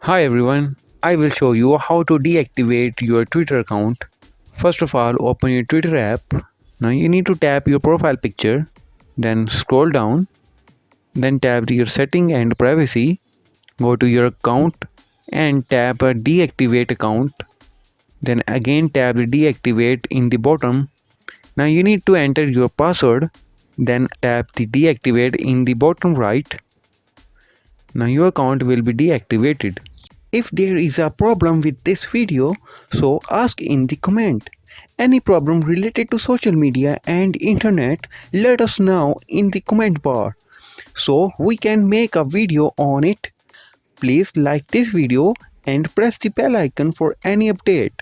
Hi everyone, I will show you how to deactivate your Twitter account. First of all, open your Twitter app. Now you need to tap your profile picture, then scroll down, then tap your setting and privacy. Go to your account and tap deactivate account. Then again tap the deactivate in the bottom. Now you need to enter your password, then tap the deactivate in the bottom right. Now your account will be deactivated. If there is a problem with this video, so ask in the comment. Any problem related to social media and internet, let us know in the comment bar so we can make a video on it. Please like this video and press the bell icon for any update.